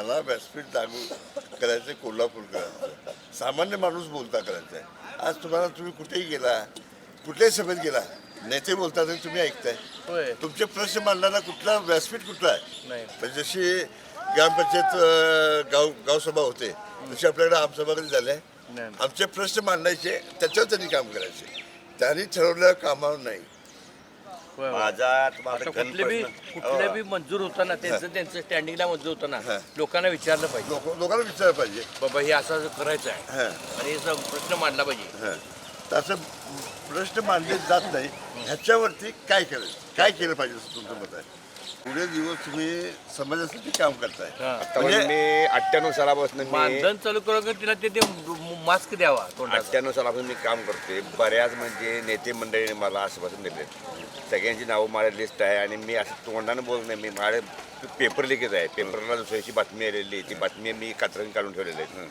मला व्यासपीठ लागू करायचं कोल्हापूरकरांचं, सामान्य माणूस बोलता करायचं आहे. आज तुम्ही कुठेही गेला, कुठल्याही सभेत गेला, नेते बोलतात आणि तुम्ही ऐकताय. होय. तुमचे प्रश्न मांडणारा कुठला व्यासपीठ कुठला आहे? नाही. म्हणजे जशी ग्रामपंचायत गावसभा होते तशी आपल्याकडे आमसभा कधी झाल्या. नाही. आमचे प्रश्न मांडायचे, त्याच्यावर त्यांनी काम करायचे. त्यांनी ठरवलेल्या कामावर नाही. होय, होय. माझा आता कुठले बी मंजूर होताना त्यांचं स्टँडिंगला मंजूर होताना लोकांना विचारलं पाहिजे, लोकांना विचारलं पाहिजे. बाबा हे असं करायचं आहे हां आणि याचा प्रश्न मांडला पाहिजे. हां तसं प्रश्न मांडले जात नाही. ह्याच्यावरती काय केलं पाहिजे असं तुमचं मत आहे? पुढे दिवस तुम्ही समाजासाठी काम करताय. म्हणजे मी 98 सालापासून मानधन चालू करून तिला ते मास्क द्यावा तोंडाचा. 98 सालापासून मी काम करतोय. बऱ्याच म्हणजे नेते मंडळीने मला आश्वासन दिले. सगळ्यांची नावं माझ्या लिस्ट आहे आणि मी असं तोंडानं बोलत नाही. मी माझे पेपर लिखित आहे. पेपरला दुसऱ्याची बातमी आलेली, ती बातमी मी कात्रण काढून ठेवलेली आहे.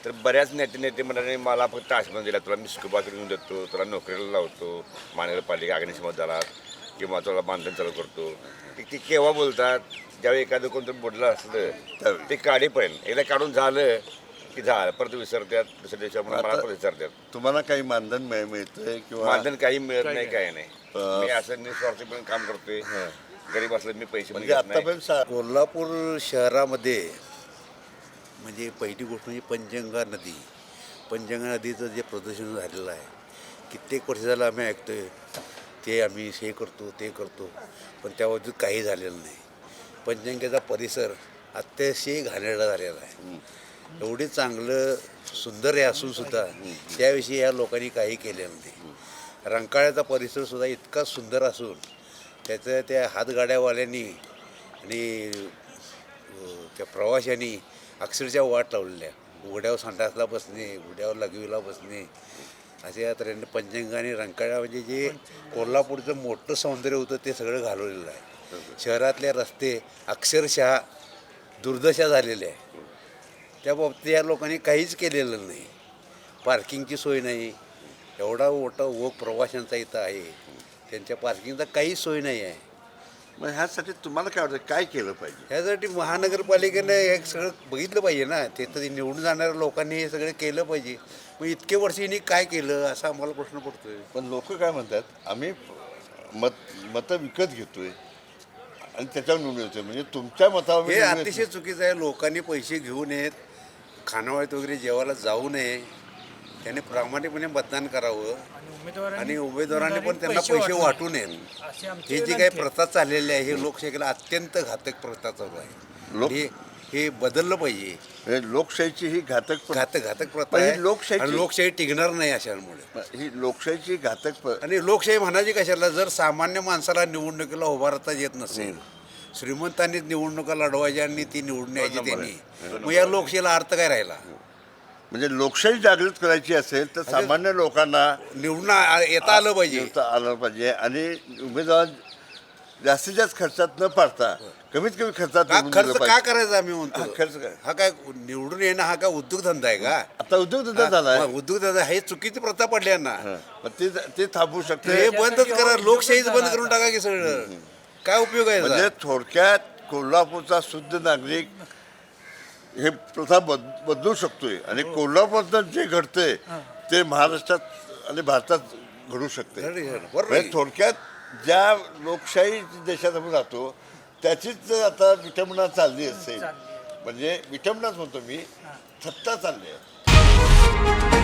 तर बऱ्याच नेते मंडळाने मला फक्त आश्वासन दिला, तुला मी स्कुबा करून देतो, तुला नोकरीला लावतो महानगरपालिका अग्निशमन किंवा तुला मानधन चालू करतो. ते केव्हा बोलतात? ज्यावेळी एखादं कोणतं बोललं असलं ते काढेपर्यंत एकदा काढून झालं की झालं, परत विसरतात. दुसऱ्या दिवशी मला परत विसरतात. तुम्हाला काही मानधन मिळतंय किंवा मानधन काही मिळत नाही, काही नाही. मी असं निस्वार्थीपणे काम करतोय. गरीब असलं मी पैसे म्हणजे आतापर्यंत कोल्हापूर शहरामध्ये म्हणजे पहिली गोष्ट म्हणजे पंचगंगा नदीचं जे प्रदूषण झालेलं आहे, कित्येक वर्ष झालं आम्ही ऐकतोय ते आम्ही हे करतो ते करतो, पण त्याबाबतीत काही झालेलं नाही. पंचगंगेचा परिसर अतिशय घाणेरडा झालेला आहे. एवढे चांगलं सुंदर हे असूनसुद्धा त्याविषयी या लोकांनी काही केलेलं नाही. रंकाळ्याचा परिसरसुद्धा इतका सुंदर असून त्याचं त्या हातगाड्यावाल्यांनी आणि त्या प्रवाशांनी अक्षरशः वाट लावलेल्या. उघड्यावर संडासला बसणे, उघड्यावर लघवीला बसणे, असे या तऱ्हेने पंचगंगा आणि रंकाळा म्हणजे जे कोल्हापूरचं मोठं सौंदर्य होतं ते सगळं घालवलेलं आहे. शहरातले रस्ते अक्षरशः दुर्दशा झालेल्या आहे. त्या बाबतीत या लोकांनी काहीच केलेलं नाही. पार्किंगची सोय नाही. एवढा मोठा ओघ प्रवाशांचा इथं आहे, त्यांच्या पार्किंगचा काहीच सोय नाही आहे. मग ह्यासाठी तुम्हाला काय वाटतं, काय केलं पाहिजे? ह्यासाठी महानगरपालिकेनं हे सगळं बघितलं पाहिजे ना. ते तर निवडून जाणाऱ्या लोकांनी हे सगळं केलं पाहिजे. मग इतके वर्ष यांनी काय केलं असा आम्हाला प्रश्न पडतोय. पण लोक काय म्हणतात, आम्ही मतं विकत घेतोय आणि त्याच्यावर निवडून येतोय. म्हणजे तुमच्या मतावर हे अतिशय चुकीचं आहे. लोकांनी पैसे घेऊ नयेत, खानावळीत वगैरे जेवायला जाऊ नये, त्याने प्रामाणिकपणे मतदान करावं आणि उमेदवारांनी पण त्यांना पैसे वाटू नयेत. ही जी काही प्रथा चाललेली आहे हे लोकशाहीला अत्यंत घातक प्रथा चालू आहे. हे बदललं पाहिजे. लोकशाहीची ही घातक प्रथा आहे. लोकशाही लोकशाही टिकणार नाही अशामुळे. ही लोकशाहीची घातक आणि लोकशाही म्हणायची कशाला, जर सामान्य माणसाला निवडणुकीला उभारता येत नसेल, श्रीमंतांनीच निवडणुका लढवायच्या आणि ती निवडून यायची त्यांनी, मग या लोकशाहीला अर्थ काय राहिला? म्हणजे लोकशाही जागृत करायची असेल तर सामान्य लोकांना निवडून येता आलं पाहिजे आणि उमेदवार जास्तीत जास्त खर्चात न पाडता कमीत कमी खर्चात खर्च का करायचा आम्ही म्हणतो. खर्च काय हा काय निवडून येणं हा काय उद्योगधंदा आहे का? आता उद्योगधंदा झाला. उद्योगधंदा हे चुकीची प्रथा पडली ना. ते थांबू शकते. हे बंदच करा, लोकशाहीच बंद करून टाका की सगळं. काय उपयोग आहे? म्हणजे थोडक्यात कोल्हापूरचा शुद्ध नागरिक हे प्रथा बदलू शकतोय आणि कोल्हापूरात जे घडतंय ते महाराष्ट्रात आणि भारतात घडू शकते. थोडक्यात ज्या लोकशाही देशात आपण जातो त्याचीच आता विटंबना चालली असेल. म्हणजे विटंबनाच म्हणतो मी, सत्ता चालली आहे.